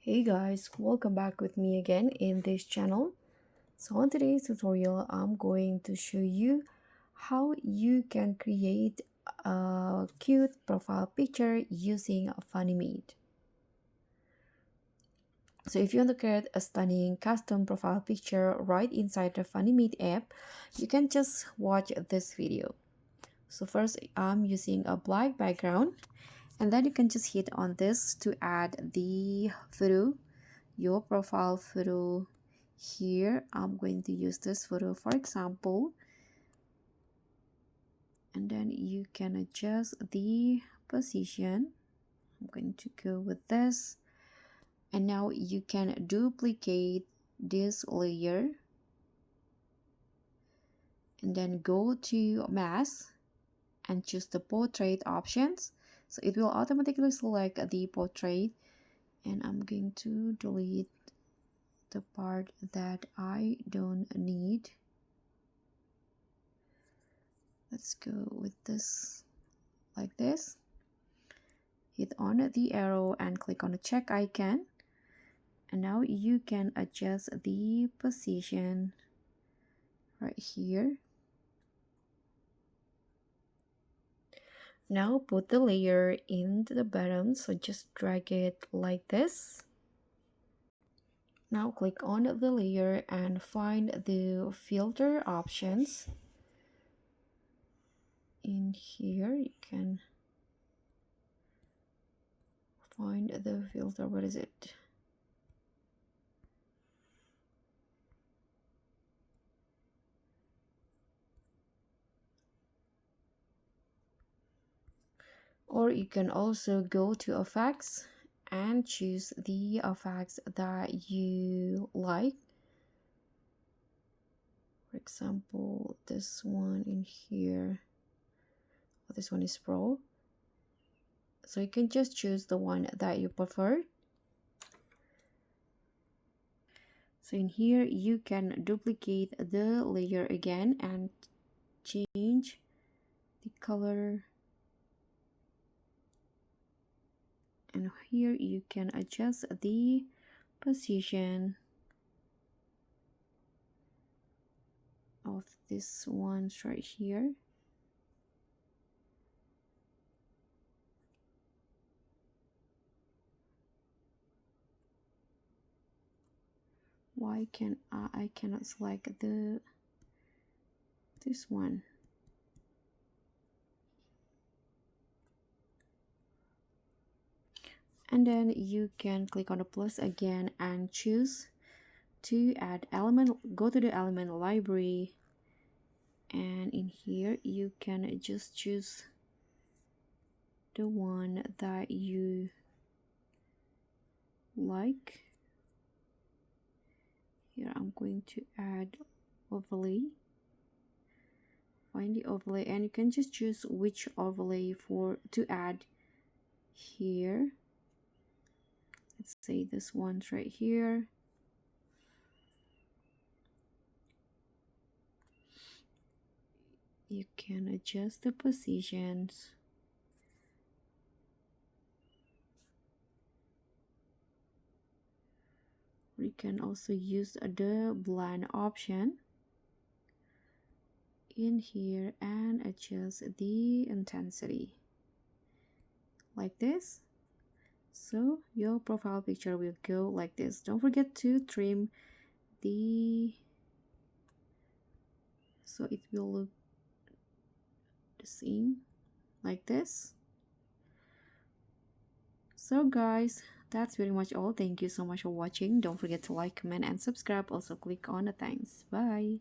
Hey guys, welcome back with me again in this channel. So on today's tutorial, I'm going to show you how you can create a cute profile picture using Funimate. So if you want to create a stunning custom profile picture right inside the Funimate app, you can just watch this video. So first, I'm using a black background, and then you can just hit on this to add the photo, your profile photo. Here I'm going to use this photo for example, and then you can adjust the position. I'm going to go with this, and now you can duplicate this layer and then go to mask and choose the portrait options. So it will automatically select the portrait, and I'm going to delete the part that I don't need. Let's go with this like this. Hit on the arrow and click on the check icon, and now you can adjust the position right here. Now put the layer into the bottom, so just drag it like this. Now click on the layer and find the filter options. In here you can find the filter. What is it? Or you can also go to effects and choose the effects that you like. For example, this one in here. Oh, this one is pro. So you can just choose the one that you prefer. So in here you can duplicate the layer again and change the color. And here you can adjust the position of this ones right here. Why can I cannot select this one? And then you can click on the plus again and choose to add element. Go to the element library, and in here you can just choose the one that you like. Here I'm going to add overlay. Find the overlay, and you can just choose which overlay to add here. Let's say this one's right here. You can adjust the positions. You can also use the blend option in here and adjust the intensity like this. So your profile picture will go like this. Don't forget to trim so it will look the same like this. So guys, that's pretty much all. Thank you so much for watching. Don't forget to like, comment, and subscribe. Also click on the thanks. Bye.